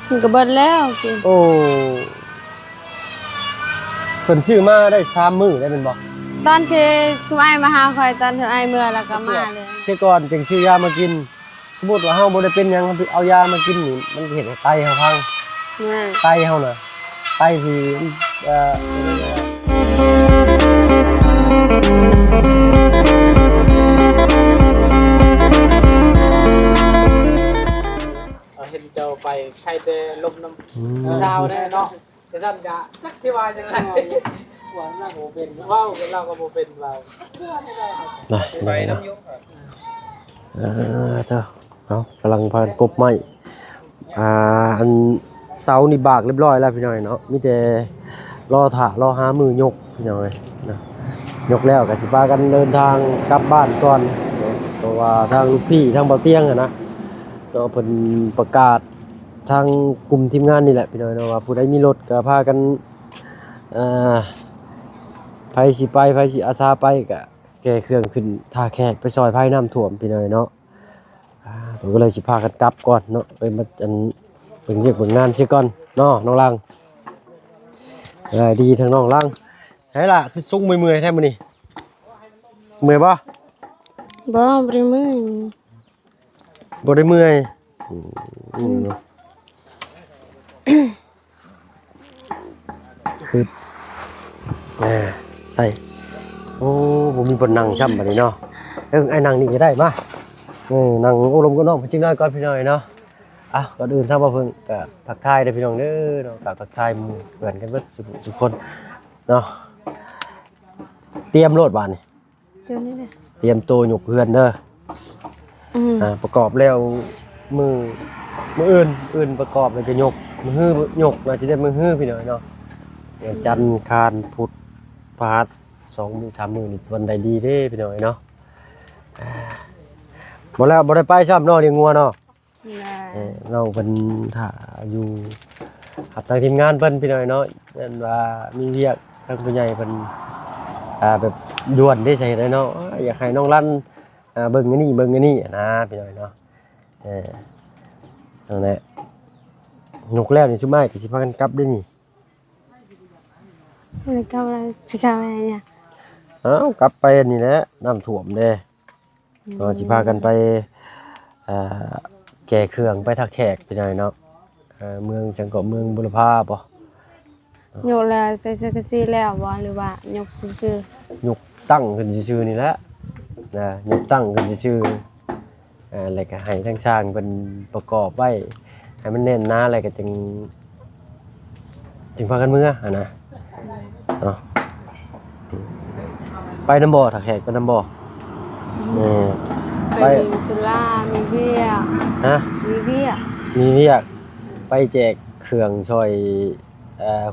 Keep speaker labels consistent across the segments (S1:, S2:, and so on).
S1: มันก็เบิดแล้วกิน
S2: โอ้เพิ่นซื้อมาได้3มื้อได้แม่นบ่
S1: ตอนที่สุไอมาหาคอยตอนที่ไอเมื่อแล้วก็มาเลย
S2: เที่ยก่อนจึงซื้อยามากินสมมุติว่าเฮาบ่ได้เป็นหยังเอายามากินนี่มันเฮ็ดให้ไตเฮาพังไตเฮาน่ะไตที่
S3: เห็นเจ้าไปใครแต่ลมน้ำดาวแน่เนาะแต่ท่านจะนักที่ว่าจังไรหวังเราโมเป็นว้าวเราก็โมเป็นเรา
S2: ไปเนาะเจ้าเอากำลังพานกบไม้อันเสานี่บากเรียบร้อยแล้วพี่น้อยเนาะมีแต่รอหามือยกพี่น้อยนะยกแล้วก็สิพากันเดินทางกลับบ้านก่อนเพราะว่าทางลูกพี่ทางเบาเตียงอะนะเนาะเพิ่นประกาศทางกลุ่มทีมงานนี่แหละพี่น้อยเนาะว่าผู้ใดมีรถก็พากันไผสิไปไผสิอาสาไปก็แก้เครื่องขึ้นท่าแขกไปซอยไผน้ำท่วมพี่น้อยเนาะตัวก็เลยสิพากันกลับก่อนเนาะไปมาอันเบิ่งเรียกเบิ่งงานซิก่อนเนาะน้องลังดีทั้งน้องลังให้ล่ะคือซุ่งเมื่อยๆแท้มื้อนี้เมื่อยบ่
S1: บ่ได้มือ
S2: บ่ได้เมื่อยคือใส่โอ้บ่มีบ่นั่งช้ำบัดนี้เนาะไอ้นั่งนี่ก็ได้มานั่งอบรมกับน้องจริงๆได้ก่อนพี่น้อยเนาะก่อนอื่นถ้าว่าเพิ่งก็ทักทายเด้อพี่น้องเด้อเนาะทักทายหมู่เพื่อนกันเบิดสุคนเนาะเตรียมโลดบาดนี่
S1: เดี๋ยวนี้เด้อ
S2: เตรียมโตยกเพื่อนเด้อประกอบแล้วมืออื่นประกอบแล้วก็ยกมือฮื้อยกน่าจะได้มือฮื้อพี่น้อยเนาะจันทร์คานพุธพฤหัส2 มื้อ 3 มื้อนี่วันใดดีเด้พี่น้อยเนาะบ่แล้วบ่ได้ไปซ้ำเนาะเลี้ยงงัวเนาะเราเพิ่นถ้าอยู่หับทางทีมงานเพิ่นพี่น้อยเนาะนั่นว่ามีเวียกทางผู้ใหญ่เพิ่นแบบด่วนได้ใช่ได้เนาะอยากให้น้องรันเบิ่งอันนี้นะพี่น้อยเนาะนั่นแหละนกแล้วนี่ซุมอ้ายก็สิพากันกลับได้นี่
S1: มันกลับอะไรสิกลับอะไรเนี่ย
S2: กลับไปนี่แหละน้ำท่วมเด้ก็สิพากันไปแก่เครื่องไปทักแขกพี่น้อยเนาะเมืองจังเกาะเมืองบุรพาบ่
S1: ยกแล้วใส่เสื้อกะซีแล้วบ่หรือว่ายกซื่
S2: อยกตั้งขึ้นซื่อๆนี่แหละนะยกตั้งขึ้นซื่ออะไรก็ให้ทางช่างเป็นประกอบไว้ให้มันแน่นหนาอะไรก็จึงพากันเมื่อนะเนาะไปน้ำบ่อถักแขกไปน้ำบ่อ
S1: ไปจุฬามีเบี้ยมีเบี้
S2: ยไปแจกเครื่องช่วย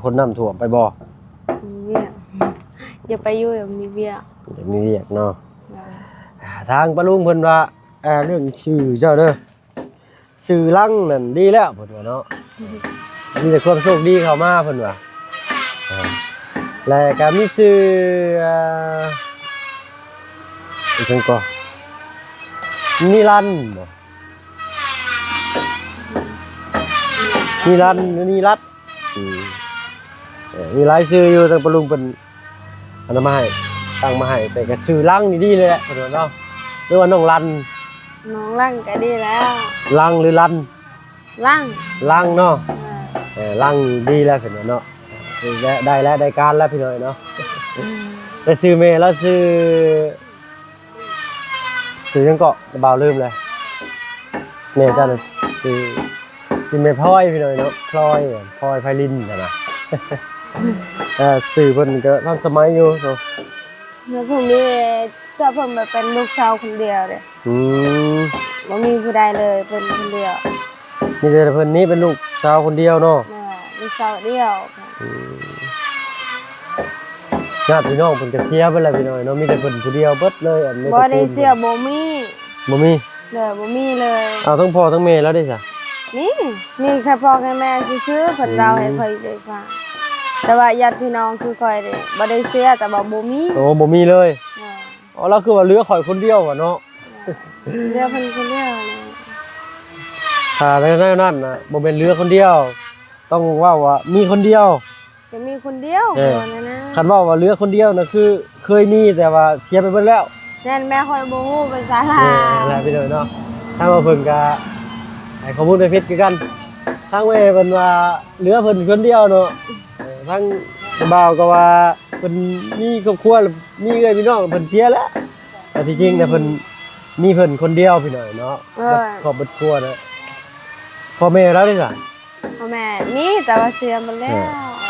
S2: คนน้ำท่วมไปบ่
S1: มีเบี้ยอย่าไปยุ่งมีเบี้ย
S2: เนาะทางปะลุงเพิ่นว่าเรื่องชื่อเจ้าเด้อชื่อลังนั่นดีแล้วเพิ่นว่าเนาะมีแต่ความโชคดีเข้ามาเพิ่นว่าแล้วก็มีชื่ออีกจังก็นิรันดร์บ่นิรัตมีหลายชื่ออยู่ทางปะลุงเพิ่นอันนั้นมาให้ตั้งมาให้แต่ก็ชื่อลังนี่ดีเลยแหละเพิ่นว่าเนาะหรือว่าน้องรัน
S1: ลังก็ดีแล้ว
S2: ลังหรือรันลังเนาะลังดีแล้วเพิ่นว่าเนาะได้แล้วได้การแล้วพี่น้อยเนาะแต่ชื่อเมย์แล้วชื่อจังเกาะบ่าวลืมเลยแม่จ้าน่ะชื่อเมย์พลอยพี่น้อยเนาะพลอยไพลินนะสื่อเพิ่นก็ทันสมัยอยู่เนาะ
S1: แล้วผมนี่ถ้าผมแบบเป็นลูกสาวคนเดียวเด้บ่มีผู้ใดเลยเพิ่นคนเดียว
S2: มีแต่เพิ่นนี้เป็นลูกสาวคนเดียวเนาะ
S1: ลูกสาวเดียว
S2: ญาติพี่น้องเพิ่นก็เสียไปแล้วพี่น้อยเนาะมีแต่เพิ่นผู้เดียวเบิดเลยอันนี้
S1: บ่ได้เสียบ่มี
S2: บ่
S1: มีเลย
S2: ทั้งพ่อทั้งแม่แล้วได้ซะ
S1: นี่มีแค่พ่อแค่แม่ซื่อๆเพิ่นเล่าให้ค่อยได้ฟังแต่ว่าญาติพี่น้องคือค่อยได้บ่ได้เสียแต่ว่าบ่มี
S2: บ่มีเลยแล้วคือว่าเหลือข่อยคนเดียวอ่ะเนาะ
S1: เหลือเพิ่นคนเดียว
S2: ท ในนั้นน่ะบ่เป็นเรือคนเดียวต้องว่ามีคนเดียว
S1: จะมีคนเดียว
S2: เออ
S1: บ่นะ
S2: คันว่าเรือคนเดียวน่ะคือเคยมีแต่ว่าเสียไปเบิดแล้ว
S1: แน่นแม่คอยบ่ฮู้เป็นสารา
S2: แหละพี่น้องเนาะถ้ามาเพิ่นก็ให้ข้อมูลไปผิดคือกันทางแม่เพิ่นว่าเรือเพิ่นคนเดียวเนาะทางบ่าวก็ว่าเพิ่นมีครอบครัวมีเอ้ยพี่น้องเพิ่นเสียแล้วแต่ที่จริงเนี่ยเพิ่นมีเพิ่นคนเดียวพี่น้องเนาะครอบครัวนะพ่อแม่แล้วนี่ล่ะ
S1: พ่อแม่มีแต่ว่าเสียหมดแล้ว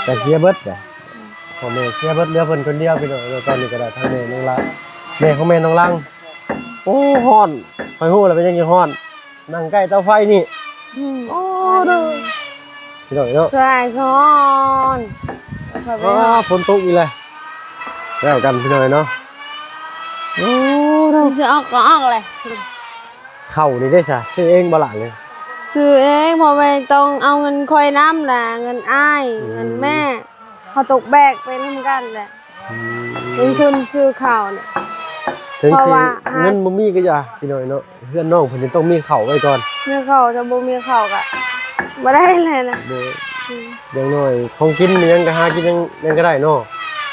S2: แต่เสียเบิดจ้ะพ่อแม่เสียเบิดเหลือเพิ่นคนเดียวพี่น้องตอนนี้ก็ได้ทางแม่น้องละแม่ของแม่น้องลังโอ้ฮ้อนไฟฮู้แล้วเป็นยังไงฮ้อนนั่งใกล้เตาไฟนี่โอ้เด้อพี่น้องเนาะ
S1: ใช่ก่อนคอยไปหา
S2: ฝนตกอีกเลยแล้วกันพี่น้องเนาะโอ้เด้อ
S1: สิออกก็ออกเลย
S2: เข้านี่ได้ซะซื้อเองบ่ล่ะเนี่ย
S1: ซื้อเองเพอไปต้องเอาเงินคอยน้ำแหละเงินอ้ายเงินแม่เขาตกแบกไปนำกันแหละลงทุนซื้อข้าวเนี่ย
S2: ถึง
S1: เพราะ
S2: สิ
S1: ว่า
S2: เงินบ่มีก็อย่าพี่น้องเนาะเพื่อนน้องเพิ่นต้องมีข้าวไว้ก่อน
S1: เมื่อเขาจะบ่มีข้าวก็บ่ได้เลยนะ
S2: เด้ออย่างน้อยของกินมันยังก็หากินยังก็ได้เนาะ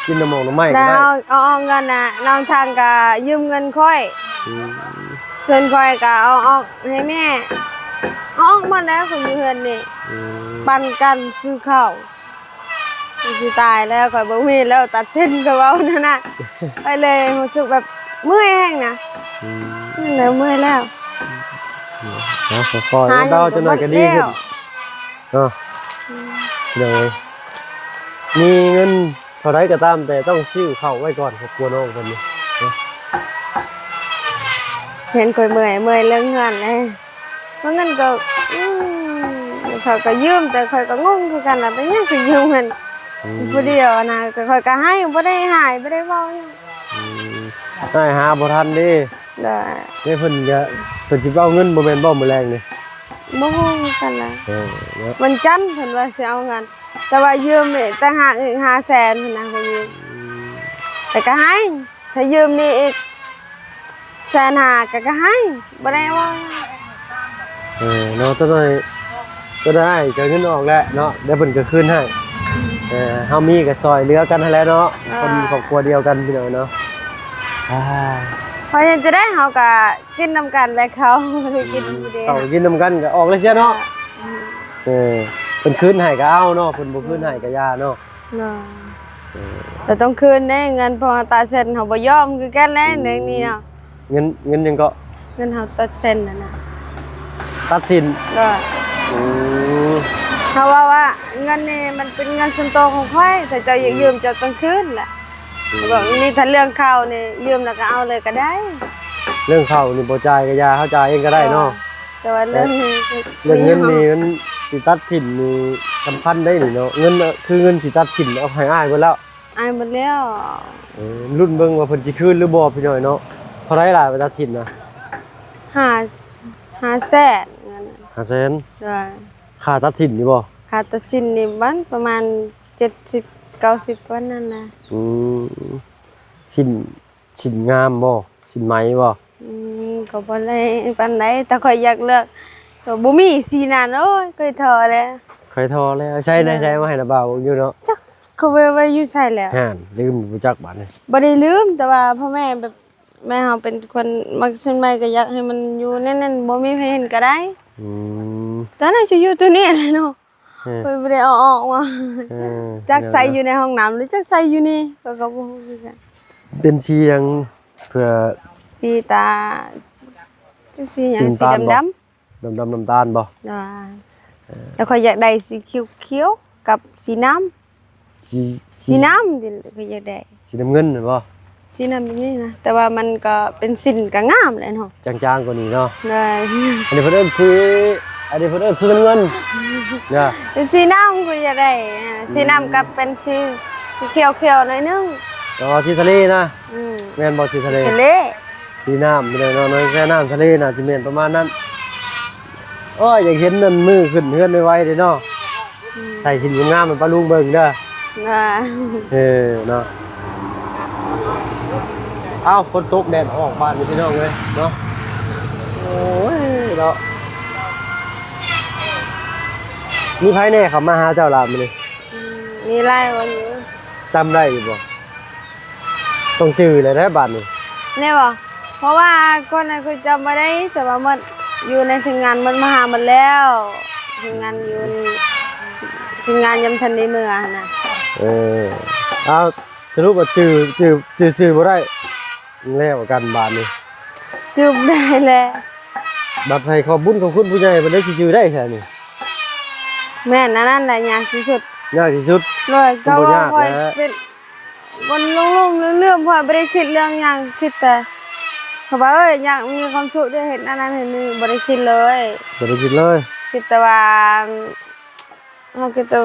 S2: กินน้ำหมองน้ำไม้ก็
S1: แล้ว
S2: ได้
S1: เอาเงินน่ะน้องทางก็ยืมเงินค่อย
S2: อืม
S1: ส่วนค่อยก็เอาออกให้แม่เอาออกมาแล้วคนอยู่เฮือนนี่
S2: อืม
S1: ปันกันซื้อข้าวสิตายแล้วข่อยบ่มีแล้วตัดเส้นก็เว้านั่นน่ะไปเลยรู้สึกแบบเมื่อยแห้งนะ
S2: อืม
S1: นั่นแหละเมื่อยแล้ว
S2: นะค่อยๆเดาจะหน่อยก็ดีขึ้นเนาะเดี๋ยวมีเงินเท่าไรก็ตามแต่ต้องซื้อข้าวไว้ก่อนครับกลัวน้องคนนี้เนาะ
S1: เห็นข่อยเมื่อยเรื่องเงินเลยเพราะเงินก็เขาก็ยืมแต่ข่อยก็งงคือกันน่ะเป็นหยังคือยืมเงินผู้เดียวนะแต่ข่อยก็ให้บ่ได้หายบ่ได้เว้าหยัง
S2: ได้หาบ่ทันเดิ
S1: ได้
S2: ได้เพิ่นสิเอาเงินบ่แม่นบ่มื้อแรงนี่
S1: บ่ฮู้คือกันนะ
S2: เนาะ
S1: วันจันทร์เพิ่นว่าสิเอาเงินแต่ว่ายืมนี่ต่างหากอีก500,000เพิ่นนะเขายืมแต่ก็ให้ถ้ายืมนี่อีก150,000ก็ให้บ่ได้เว้าหยัง
S2: เนาะตัวน้อยก็ได้ก็เงินออกแล้วเนาะเดี๋ยวเพิ่นก็คืนให้เฮามีก็ซอยเหลือกันนั่นแหละเนาะคนครอบครัวเดียวกันพี่น้องเนาะอ่า
S1: เพราะฉะนั้นจะได้เขาก็กินน้ำกันและเขาไม่ได้กินผู้เดียว
S2: เขากินนำกันก็ออกเลยเสียเนาะเพิ่นคืนให้ก็เอาเนาะเพิ่นบ่คืนให้ก็ย่าเนาะ
S1: เนาะแต่ต้องคืนได้เงินพอตาเซ็นเขาบ่ยอมคือกันแล้วในนี้เนาะ
S2: เงินยังก็
S1: เงินเขาตัดเซ็นน่ะนะ
S2: ตัดสิน
S1: ก็
S2: อืม
S1: เขาว่าเงินนี่มันเป็นเงินส่วนตัวของค่อยแต่เจ้าอยากยืมเจ้าต้องคืนแหละบอกนี่ถ้าเรื่องข้าวนี่ยืมแล้วก็เอาเลยก็ได้
S2: เรื่องเข้านี่บ่จ่ายก็ย่าเฮาจ่ายเองก็ได้เนาะ
S1: แต่ว่าเรื่องนี้
S2: เรื่องเงินนี่มันสิตัดสินนี่สำคัญได้นี่เนาะเงินน่ะคือเงินสิตัดสินเอาให้อ้ายเบิดแล้ว
S1: อายหมดแล้ว
S2: รุ่นเบิ่งว่าเพิ่นสิคืนหรือบ่พี่น้อยเนาะเท่าไรล่ะไปตัดสินนะ
S1: 5แสนเงิน
S2: 500,000
S1: ได้
S2: ค่าตัดสินนี่บ่
S1: ค่าตัดสินนี่มันประมาณ70-90วันนั่นนะ
S2: อืมสินงามบ่สินไหมบ่
S1: ก็บ่ได้ปานใดแต่ข่อยอยากเลือกก็บ่มีสีนั้นโอ้ยเคยทอแล้ว
S2: เคยทอแล้วใช้มาให้นะบ่าวอยู่เนาะ
S1: จักเขาไว้อยู่ใส่แล้ว
S2: ห่านลืมรู้จักบัดนี่
S1: บ่ได้ลืมแต่ว่าพ่อแม่แบบแม่เฮาเป็นคนมักสินใหม่ก็อยากให้มันอยู่แน่นๆบ่มีใครเห็นก็ได้
S2: อืม
S1: ตอนนั้นจะอยู่ตัวนี้แหละเนาะ
S2: เออ
S1: เพิ่นบ่ได้เอาออกมา
S2: เออ
S1: จักใส่อยู่ในห้องน้ำหรือจักใส่อยู่นี่ก็บ่ฮู้คือกัน
S2: เป็นสีหยังเพื่อ
S1: สีตาจักสีหยัง
S2: สี
S1: สี
S2: น้ำตาลบ่
S1: ดำ
S2: ดำน้ำตาลบ่
S1: ๆได้แต่ข่อยอยากได้สีเขียวๆกับสีน้ำ
S2: สี
S1: สีน้ำดิข่อยอยากได้
S2: สีน้ำเงินน่ะบ่
S1: สีน้ำแบบนี้นะแต่ว่ามันก็เป็นสินก็งามแหละเนาะ
S2: จางๆกว่านี้เนาะ
S1: ได้
S2: อันนี้เพิ่นเอิ้นสีน้ำเงินเนี่ย
S1: เป็นสีน้ำก็อยากได้สีน้ำกับเป็นสีเขียวๆหน่อยนึง
S2: อ๋อสีทะเลนะ
S1: อืม
S2: แม่นบ่สีทะเล
S1: ทะเล
S2: สีน้ำไม่ได้น้อยแค่น้ำทะเลน่ะสิแม่นประมาณนั้นโอ้ยอยากเห็นนั่นมือขึ้นเฮือนไวๆเด้เนาะใส่ชิ้นงามๆมันปลาลุงเบิ่งเด้อ
S1: นะ
S2: เนาะเอ้าฝนตกแดดออกบ้านนี่พี่น้องเอ้ยเนาะโอ้ยเนาะ มีไผแน่เขามาหาเจ้าลามมื้อนี้
S1: มีไล่วันอยู่
S2: จำได้อยู่บ่ต้องจื้อเลยได้บัดนี้
S1: เนี่ยบ่เพราะว่าคนนั้นคือจำไม่ได้แต่ว่ามันอยู่ในทีมงานมันมาหามันแล้วทีมงานอยู่ทีมงานยำทันในเมืองนะ
S2: เออเอาสรุปว่าจื้อบ่ได้แล้วกันบาดนี้
S1: จุบได้แหละ
S2: บัดให้ขอบบุญของคุณผู้ใหญ่บ่ได้สิจื้อได้แค่นี้
S1: แม่นั่นแหละยากที่สุด
S2: ยากที่สุด
S1: เลยก็
S2: บ่
S1: ว่าย
S2: าก
S1: คอย
S2: นะ
S1: เป็นวันลุ่งๆเรื่องๆพอยไม่ได้คิดเรื่องอย่างคิดแต่เขาบอกอยากมีความสุขได้เห็นอันนั้นเห็นนี่ไม่ได้คิดเลย
S2: บ่ได้คิดเลย
S1: คิดแต่ว่าเขาคิดแต่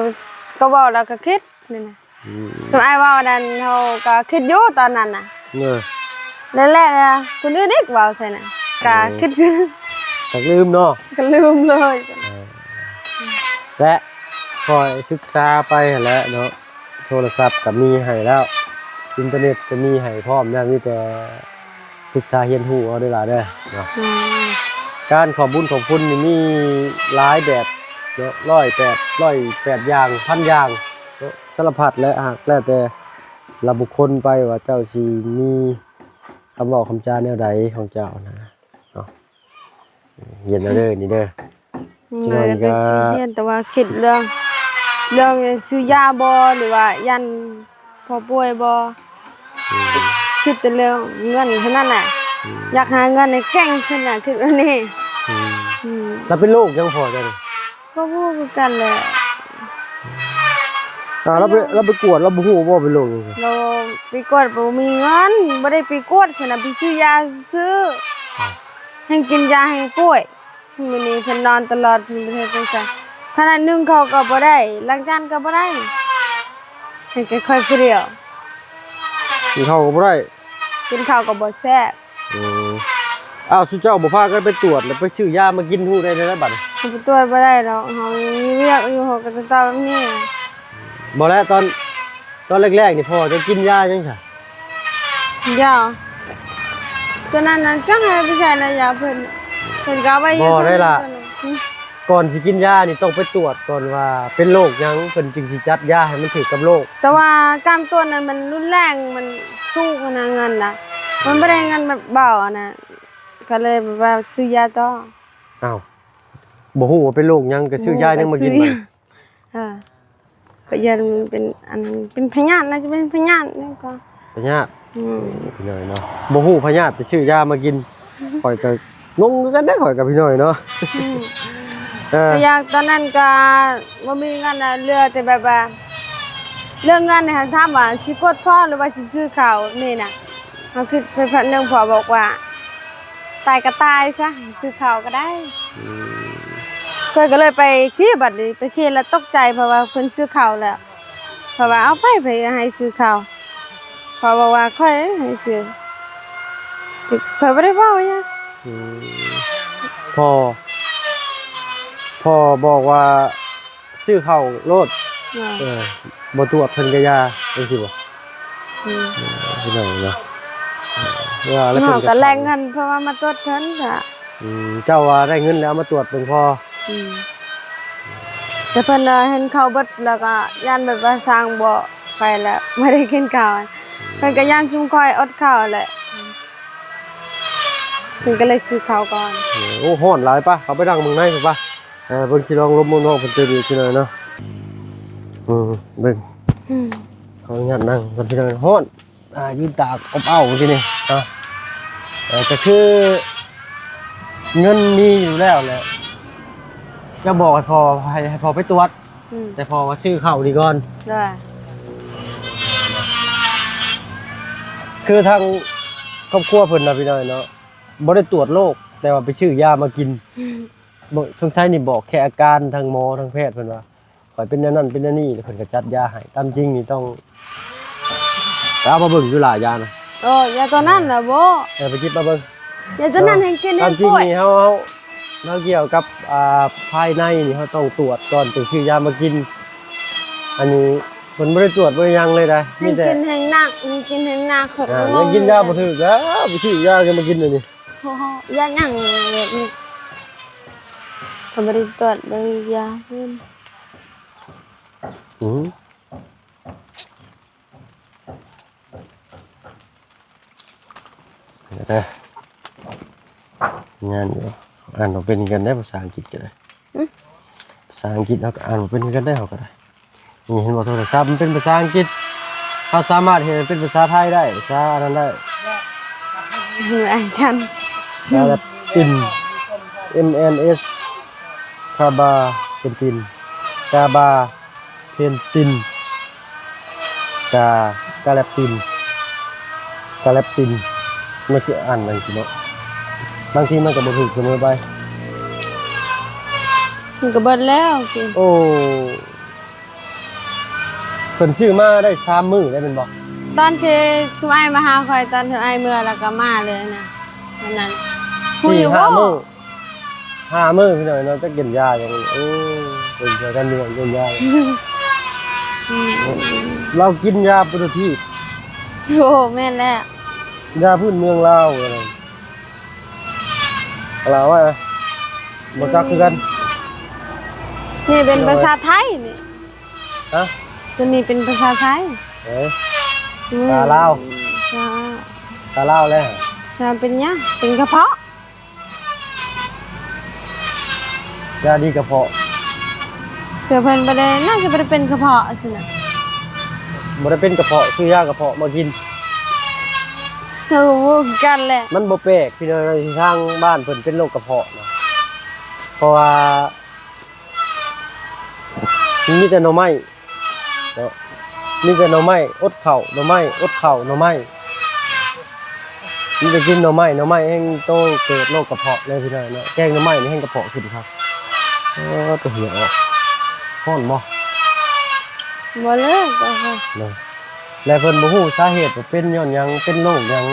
S1: ก็บอกแล้วก็คิดนี่นะ
S2: อืม
S1: สมัยว่าวันนั้นเขาก็คิดอยู่ตอนนั้นน่ะ
S2: เออ
S1: นั่นแหละนะคุณนึกดิกว่าใช่น่ะก็คิด
S2: จักลืมเนาะ
S1: ก็ลืมเลย
S2: และคอยศึกษาไปหั่นแหละเนาะโทรศัพท์ก็มีให้แล้วอินเทอร์เน็ตก็มีให้พร้อมแล้วมีแต่ศึกษาเรียนรู้เอาเด้อล่ะเด้อเนาะ การขอบบุญของคุณนี่มีหลายแบบเนาะ108อย่างพันอย่างเนาะสารพัดและหากแล้วแต่ละบุคคลไปว่าเจ้าสิมีคำบอกคำจาแนวใดของเจ้านะเนาะเย็นแล้วเด้อนี่เด้อ
S1: เลยก็เรียนแต่ว่าคิดเรื่องซื้อยาบ่หรือว่ายันพอป่วยบ่คิดแต่เรื่องเงินเท่านั้นแหละอยากหาเงินในแก่งขึ้นน่ะคืออันนี้
S2: แล้วเป็นโรคยังพอจ้ะนี่
S1: ก็พูดคือกันแหละ
S2: เราไปกวดเราบ่ฮู้ว่าเป็นโรคจังซี่
S1: เราไปกวดบ่มีเงินบ่ได้ไปกวดขนาดไปซื้อยาซื้อให้กินยาให้ป่วยมื้อนี้เพิ่นนอนตลอดเพิ่นบ่ได้จังซั่นขนาดนึ่งข้าวก็บ่ได้ล้างจานก็บ่ได้ให้แค่ค่อยผู้เดียว
S2: กินข้าวก็บ่ได้
S1: กินข้าวก็บ่แซ่บ
S2: อืออ้าวสุเจ้าบ่พากันไปตรวจแล้วไปซื้อยามากินฮู้ได้แล้วบัดนี้
S1: เขาไปตรวจบ่ได้ดอกเฮามีเวียกอยู่เฮาก็จะตอบแบบนี้
S2: บ่แล้วตอนแรกๆนี่พ่อจะกินยาจังซี่
S1: ยาตัวนั้นน่ะจังให้ไปใช้ระยะเพิ่นก็เอาไว้อยู่
S2: บ่ได้ล่ะ
S1: อืม
S2: ก่อนสิกินยานี่ต้องไปตรวจก่อนว่าเป็นโรคหยังเพิ่นจึงสิจัดยาให้มันถูกกับโรค
S1: แต่ว่าการตรวจนั้นมันรุนแรงมันสู้กันนะเงินน่ะมันบ่ได้เงินแบบเบาอะนะก็เลยแบบว่าซื้อยาต่อ
S2: อ้าวบ่ฮู้ว่าเป็นโรคหยังก็ซื้อยายังมากินมัน
S1: เออพยาธิมันเป็นอันเป็นพยาธิน่าจะเป็นพยาธินี่ก็
S2: พญาติ
S1: อืม
S2: พี่น้อยเนาะบ่ฮู้พญาติไปซื้อยามากินข่อยก็งงคือกันเด้อข่อยกับพี่น้อยเนาะเออ
S1: แต่อยากตอนนั้นก็บ่มีเงินน่ะเหลือแต่แบบว่าเรื่องเงินเนี่ยถามว่าสิกดพอหรือว่าสิซื้อข้าวนี่น่ะมันคือไปพันนึงพอบอกว่าตายก็ตายซะซื้อข้าวก็ได้เพิ่นก็เลยไปขี้บัดนี้ไปขี้แล้วตกใจเพราะว่าเพิ่นซื้อข้าวแล้วเพราะว่าเอาไปให้ซื้อข้าวพอบอกว่าค่อยให้ซื้อค่อยบ่ได้เว้าหยัง
S2: อืมพ่อบอกว่าซื้อข้าวโลดบ่ตรวจเพิ่นก็ยาจังซี่บ่พี่น้อยเนาะว่าแล้ว
S1: เฮา
S2: เพิ่น
S1: ก็แลกเงินเพราะว่ามาตรวจเพิ่นจ้ะ
S2: เจ้าว่าได้เงินแล้วมาตรวจเบิ่งพอ
S1: แต่เพิ่นเห็นข้าวเบิดแล้วก็ย่านแบบว่าสร้างบ่ไปแล้วไม่ได้กินข้าวเพิ่นก็ย่านซุมคอยอดข้าวแหละเพิ่นก็เลยซื้อข้าวก่อน
S2: โอ้ฮ้อนหลายป่ะเขาไปดังเมืองในพุ่นป่ะเบิ่งสิลองลมมือน้องเพิ่นจะดีขึ้นหน่อยเนาะเบิ่งเขาอนุญาตนั่งกันพี่น้อยฮ้อนยืนตากอบอ้าวทีนี่ก็คือเงินมีอยู่แล้วแหละจะบอกให้พอไปตรวจแต่พอว่าชื่อเข้าดีก่อน
S1: ได้
S2: คือทางครอบครัวเพิ่นน่ะพี่น้อยเนาะบ่ได้ตรวจโรคแต่ว่าไปซื้อยามากินบ่สงสัยนี่บอกแค่อาการทางหมอทางแพทย์เพิ่นว่าข่อยเป็นอันนั้นเป็นอันนี้เพิ่นก็จัดยาให้ตามจริงนี่ต้องเอามาเบิ่งอยู่หลายยานะ
S1: โอ้ยาตัวนั้นน่ะบ่
S2: ไปจิบมาเบิ่ง
S1: ยาตัวนั้นให้กินให้
S2: ตามจริง
S1: ป่วย
S2: นี่เฮาเกี่ยวกับภายในนี่เฮาต้องตรวจก่อนถึงซื้อยามากิน อันนี้เพิ่นบ่ได้ตรวจบ่ได้หยังเลยนะ
S1: ให้
S2: มีแต่
S1: กินให้หนักให้กินให้หนัก
S2: ยังกินยาบ่ถูกแล้วไปซื้อยาจะมากินอันนี้
S1: โอ้โหยาหยังแบบนี้เขาบ่ได้ตรวจบ่ได้ยาเพิ่น
S2: อืมเด้องานอยู่อ่านออกเป็นกันได้ภาษาอังกฤษก็ได้ภาษาอังกฤษเราก็อ่านออกเป็นกันได้เขาก็ได้นี่เห็นบอกโทรศัพท์มันเป็นภาษาอังกฤษเขาสามารถเห็นเป็นภาษาไทยได้ภาษาอันนั้นได้
S1: ไอ้ฉัน
S2: กาลปิน MNS คาบาเป็นตินกาบาเพนตินกาแลปตินไม่คืออ่านบางทีเนาะบางทีมันก็บ่ถูกเสมอไป
S1: มันก็เบิดแล้วกิน
S2: โอ้เพิ่นชื่อมาได้3มื้อได้เป็นบ่
S1: ตอนที่สุไอมาหาคอยตอนที่ไอเมื่อแล้วก็มาเลยนะวันนั้นคุยอยู่บ่
S2: 4-5 มื้อ5มื้อพี่น้อยเนาะจะกินยาอย่างนี้โอ้เป็นเจอกันอยู่กินยาเรากินยาปุถุที
S1: โอ้แม่นแล้ว
S2: ยาพื้นเมืองลาวอะไรเราว่าบ่จักคือกัน
S1: นี่เป็นภาษาไทยนี่
S2: ฮะ
S1: ตัวนี้เป็นภาษาไทย
S2: เอ้ย ตาลาว
S1: จ้า
S2: ตาลาวแล้ว
S1: จะเป็นหยังเป็นกระเพาะ
S2: ยาดีกระเพาะ
S1: เกิดเพิ่นบ่ได้น่าจะบ่ได้เป็นกระเพาะสินะ
S2: บ่ได้เป็นกระเพาะซื้อยากระเพาะมากิน
S1: เออบ่คือกันแหละ
S2: มันบ่แปลกพี่น้อยที่ทางบ้านเพิ่นเป็นโรคกระเพาะนะเพราะว่ามีแต่หน่อไม้เนาะมีแต่หน่อไม้อดข้าวหน่อไม้อดข้าวหน่อไม้มีแต่กินหน่อไม้แห่งโตเกิดโรคกระเพาะเลยพี่น้อยเนาะแกงหน่อไม้นี่แห่งกระเพาะขึ้นครับตัวเหี่ยวออกฮ้อนบ่
S1: บ่เลิกก็ค่ะ
S2: เนาะและเพิ่นบ่ฮู้สาเหตุว่าเป็นย้อนหยังเป็นโรคหยัง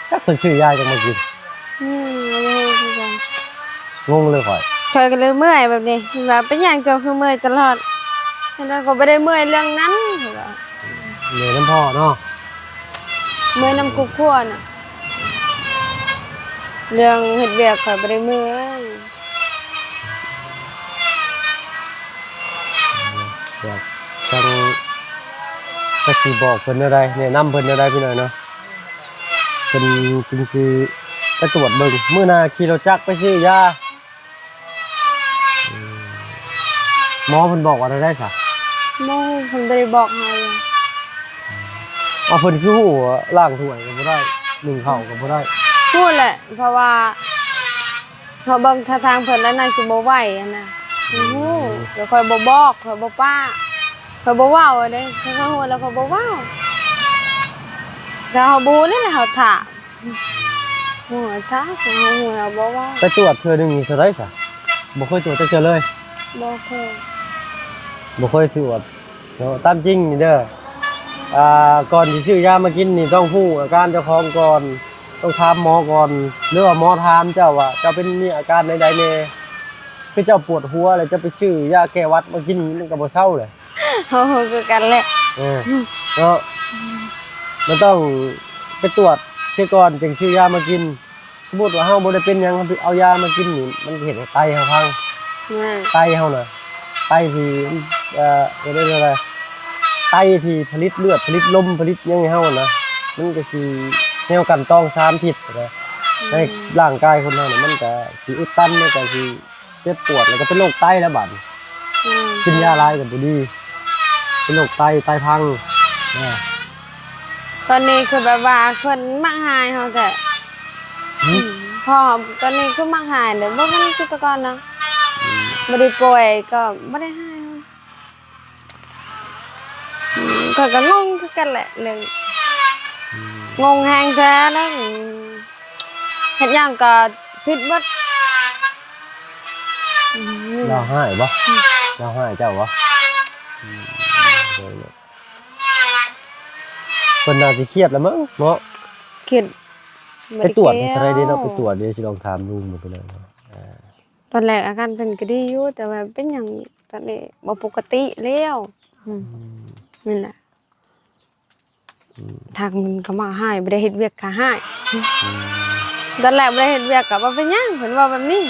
S2: จักเพิ่นชื่อยาจังมากิน
S1: บ่รู้คือกัน
S2: งงเลยข่อย
S1: คอยก็เลยเมื่อยแบบนี้ว่าเป็นหยังเจ้าคือเมื่อยตลอดแล้วก็บ่ได้เมื่อยเรื่องนั้น
S2: เหนื่อยน้ำพ่อเนาะ
S1: เมื่อยน้ำกุกขั่วน่ะเรื่องเฮ็ดเวียกข่อยบ่ได้เมื่อย
S2: อยากจังสักสิบอกเพิ่นอะไรแนะนำเพิ่นอะไรพี่หน่อยเนาะเพิ่นจริงสิไปตรวจเบิ่งมื้อหน้าขี่รถจักรไปซื้อยาหมอเพิ่นบอกว่าได้ซะ
S1: โมเพิ่นบ่ได้บอกให้เลย
S2: เอาเพิ่นคือฮู้ว่าล้างถ้วยก็บ่ได้นึ่งข้าวก็บ่ได้
S1: พูดแหละเพราะว่าเขาเบิ่งท่าทางเพิ่นแล้วน่าสิบ่ไหวอะนะโอ้โหเดี๋ยวค่อยบ่บอกค่อยบ่ป้าค่อยบ่เว้าเด้เขาฮู้แล้วค่อยบ่เว้าถ้าเฮาบ่ฮู้นี่แหละเฮาถามโอ้ยถ้าเฮาฮู้แล้วบ่เว้า
S2: ไปตรวจเทื่อหนึงนี่เท่าไดซะบ่เคยตรวจจักเทื่อเลย
S1: บ่เคย
S2: บ่เคยตรวจเนาะตามจริงนี่เด้อก่อนที่ซื้อยามากินนี่ต้องฮู้อาการเจ้าของก่อนต้องถามหมอก่อนหรือว่าหมอถามเจ้าว่าเจ้าเป็นมีอาการใดๆแน่คือเจ้าปวดหัวแล้วจะไปซื้อยาแก้หวัดมากินมันก็บ่เซาเลย
S1: เฮาคือกันแหละ
S2: เนาะมันต้องไปตรวจเสียก่อนจึงซื้อยามากินสมมุติว่าเฮาบ่ได้เป็นหยังเอายามากินนี่มันเฮ็ดให้ไตเฮาพัง
S1: นั่น
S2: ไตเฮาน่ะไตที่เรียกว่าอะไรไตที่ผลิตเลือดผลิตลมผลิตหยังให้เฮานะมันก็สิแนวกันต้อง3ทิศนะในร่างกายคนเฮานี่มันก็สิอุดตันมันก็สิเจ็บปวดแล้วก็เป็นโรคไตแล้วบัดนี้กินยาหลายก็บ่ดีเป็นโรคไตพังนะ
S1: ตอนนี้คือแบบว่าเพิ่นมักหายเฮาแต่พอตอนนี้คือมักหายเด้อบ่มันคือแตะก่อนนะบ่ได้ป่วยก็บ่ได้หายก็งงคือกันแหละเรื่องงงแฮงแท้แล้วเฮ็ดหยังก็ผิดเบิด
S2: เราให้บ่เราให้เจ้าบ่เพิ่นน่าสิเครียดแล้วมั้งเนาะ
S1: คิด
S2: ไปตรวจเท่าไรเด้เนาะไปตรวจเดี๋ยวสิลองถามลุงมันไปเลยเนาะ
S1: ตอนแรกอาการเพิ่นก็ดีอยู่แต่ว่าเป็นหยังตอนนี้บ่ปกติแล้วนั่นแหละทางมันก็มาหายบ่ได้เฮ็ดเวียกก็หายตอนแรกบ่ได้เฮ็ดเวียกก็บ่เป็นหยังเพิ่นว่าแบบนี้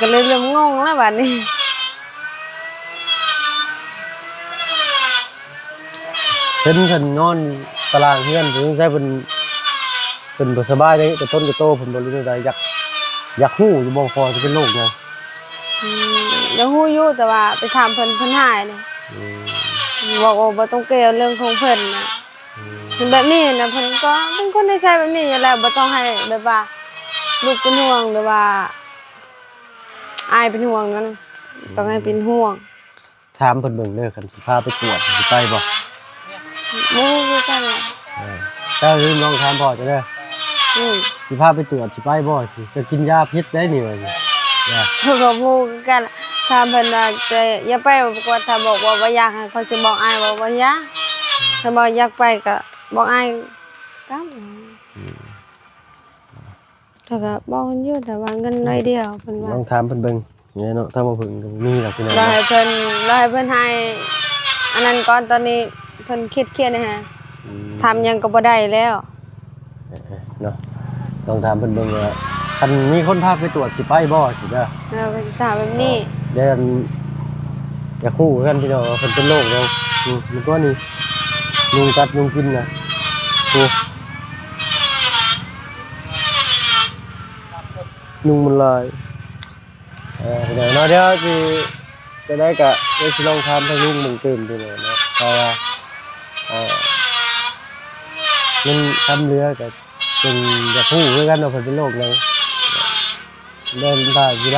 S1: ก็เลยเริ่มงงแล้วบัดนี้
S2: เพิ่นนอนตารางเฮือนเพิ่นใช้เพิ่นบ่สบายเด้แต่ต้นก็โตเพิ่นบ่รู้ได้อยากฮู้อยู่บ่พอสิเป็นโรคหยัง
S1: ยังฮู้อยู่แต่ว่าไปถามเพิ่นหายเลยบอกว่าบ่ต้องเกี่ยวเรื่องของเพิ่นนะเพิ่นแบบนี้นะเพิ่นก็เป็นคนนิสัยแบบนี้อยู่แล้วบ่ต้องให้แบบว่าลูกเป็นห่วงหรือว่าอายเป็นห่วงนั้นต้องให้เป็นห่วง
S2: ถามเพิ่นเบิ่งเด้อคันสิพาไปตรวจสิไปบ่
S1: บ่ฮู้คือกันแหละ
S2: เจ้าลืมลองถามพ่อจะเด้อ สิพาไปตรวจสิไปบ่สิจะกินยาพิษได้นี่ว่าสิ
S1: เพิ่นก็บ่ฮู้คือกันถ้าเพิ่นน่ะจะอย่าไปกว่าถ้าบอกว่าบ่อยากให้เขาสิบอกอายว่าบ่อยากถ้าบ่อยากไปก็บอกอายกันถ้าก็บอกเพิ่นอยู่แต่ว่าเงินน้อยเดียวเพิ่นว่า
S2: ลองถามเพิ่นเบิ่งเนี่ยเนาะถ้าบ่เพิ่นก็มีหรอกพี่น้อง
S1: เราให้เพิ่นให้อันนั้นก่อนตอนนี้เพิ่นเครียดๆนะฮะทำหยังก็บ่ได้แล้ว
S2: เนาะลองถามเพิ่นเบิ่งว่าคันมีคนพาไปตรวจสิไปบ่สิเด้อ
S1: เราก็สิถามแบบนี้
S2: เดี๋ยวจะคู่กันพี่น้องว่าเพิ่นเป็นโรคแล้วมันก็นี่ยุงกัดยุงกินน่ะยุงมันลายพี่น้องเนาะเดี๋ยวสิจะได้ก็เดี๋ยวสิลองถามทางลุงเบิ่งเติมพี่น้องเนาะเพราะว่ามันทำเรือก็เป็นอยากฮู้คือกันว่าเพิ่นเป็นโรคหยังเดินผ่านอยู่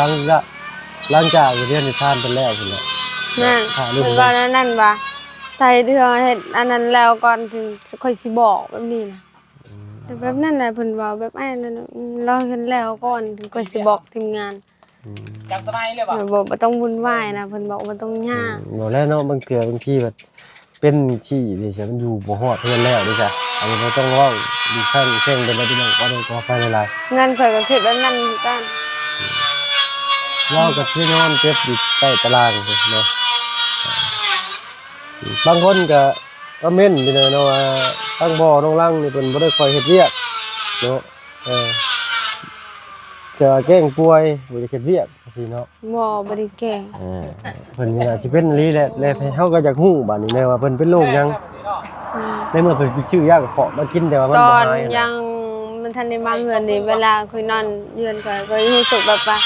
S2: หลังจากเรียนนิทานไปแล้วพุ่นแหละ
S1: นั่นเพิ่นว่านั่นว่าใส่เทื่อเฮ็ดอันนั้นแล้วก่อนถึงค่อยสิบอกแบบนี้นะแต่แบบนั้นน่ะเพิ่นว่าแบบอันนั้นรอเฮ็ดแล้วก่อนถึงค่อยสิบอกทีมงาน
S3: จับตะไนเลยบ่
S1: บ่ต้องวุ่นวายนะเพิ่นบอกว่าต้องยาก
S2: บอกแล้วเนาะบางเทื่อบางทีแบบเป็นที่ดิฉันมันอยู่บ่ฮอดเพิ่นแล้วดิจ้ะอันนี้บ่ต้องเว้าดิฉันแข่งเป็นแล้วพี่น้องบ่ได้ขอไปหลาย
S1: เงินข่อยก็คิดแบบนั้นคือกัน
S2: ๆเว้ากับพี่นอนเจ็บอยู่ใต้ตารางเนาะบางคนก็เม่นพี่น้องเนาะว่าทั้งบ่อน้องลังนี่เพิ่นบ่ได้ค่อยเฮ็ดเวียกเนาะจะแกล้งป่วยบ่ได้เฮ็ดเวียกจังซี่เนาะ
S1: บ่ได้แก่
S2: เพิ่นอาจสิเป็นอีหลีแหละแล้วเฮาก็อยากฮู้บัดนี้แม่ว่าเพิ่นเป็นโรคหยังในเมื่อเพิ่นไปซื้อยากระเพาะมากินแต่ว่ามัน
S1: ต
S2: บ่
S1: อน
S2: หาย
S1: ยังมันทันได้มาเฮือนนี่เวลาข่อยนอนเฮือนข่อยก็รู้สึกแบบว่า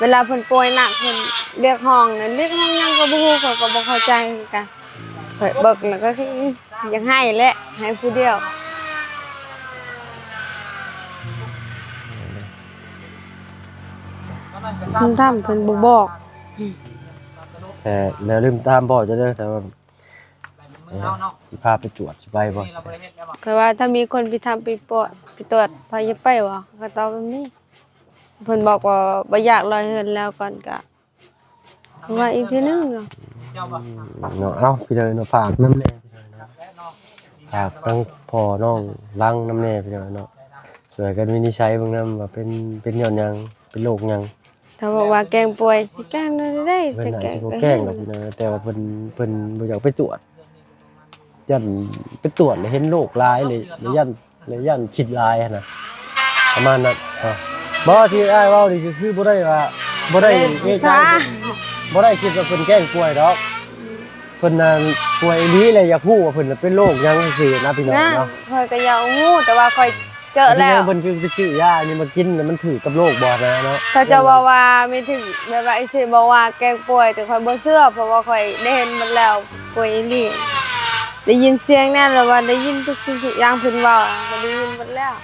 S1: เวลาเพิ่นป่วยหนักเพิ่นเรียกห้องนั่นเรียกห้องหยังก็บ่ฮู้ข่อยก็บ่เข้าใจคือกันข่อยเบิกแล้วก็คืออยากให้แหละให้ผู้เดียวเพิ่นทำเพิ่นบ่บอก
S2: แต่แล้วลืมตามพ่อจะเด้อแต่ว่าสิพาไปตรวจสิไปบ่
S1: ข่อยว่าถ้ามีคนไปทำไปตรวจพาอย่าไปบ่ก็ตอบแบบนี้เพิ่นบอกว่าบ่อยากลอยเฮือนแล้วก่อนก็ว่าอีกทีนึงเนาะ
S2: เนาะเอ้าพี่เด้อเนาะฝากน้ำแน่พี่เด้อเนาะฝากทั้งพ่อน้องลังน้ำแน่พี่เด้อเนาะช่วยกันวินิจฉัยเบิ่งนำว่าเป็นย้อนหยังเป็นโรคหยัง
S1: ถ้าบอกว่าแกงป่วยสิแกงได้
S2: เพิ่น
S1: แต่
S2: อาจ
S1: แกง
S2: สิบ่
S1: ก็
S2: แกล้งดอกพี่เด้อแต่ว่าเพิ่นบ่อยากไปตรวจยันไปตรวจแล้วเห็นโรคร้ายเลยยันคิดร้ายหันน่ะประมาณนั้นบ่ที่อ้ายเว้านี่คือบ่ได้ว่าบ่ได้เอะใจบ่ได้คิดว่าเพิ่นแกล้งป่วยดอกเพิ่นน่ะป่วยอีหลีเลยอยากฮู้ว่าเพิ่นน่ะเป็นโรคหยังซื่อๆนะพี่น้อง
S1: นะ
S2: เนาะ
S1: ข่อยก็อยากงูแต่ว่าข่อยเจอแล้ว
S2: เพิ่นคือไปซื้อยาอันนี้มากินแล้วมันถือกับโรคบ่นะเนาะ
S1: เขาจะบอกว่าไม่ถึงแบบว่าไอ้สิบอกว่าแกงป่วยแต่ข่อยบ่เชื่อเพราะว่าข่อยได้เห็นมันแล้วป่วยอีหลีได้ยินเสียงแน่แล้วว่าได้ยินทุกสิ่งทุกอย่างเพิ่นเว้าก็ได้ยินหมดแล้ว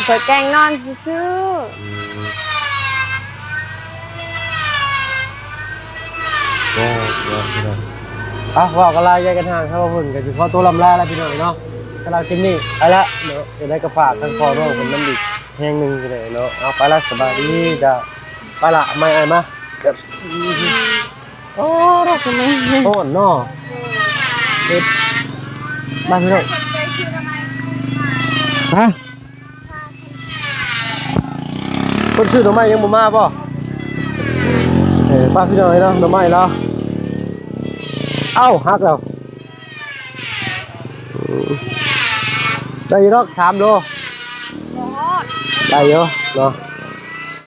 S1: ข่อยแกล้งนอนซื่อ
S2: โอ้เนาะพี่น้องว่ากันลาแยกกันห่างครับว่าเพิ่นก็สิขอตัวลำลาแล้วพี่น้องเนาะสำหรับคลิปนี้ไปละเนาะจะได้กระฝากทั้งพ่อน้องเพิ่นนำอีกแห่งหนึงก็ได้เนาะเอาไปละสบายดีจ้ะไปละไม่อายมา
S1: ๆโอ้รักทำไม
S2: โอ้เนาะเด็ดมาพี่น้องฮะคนซื้อหน่อไม้ยังบ่มาป่ะป้าพี่น้อยเนาะหน่อไม้แล้วเอ้าฮักแล้วได้อยี่รอก3 โลได้เยอะเนาะ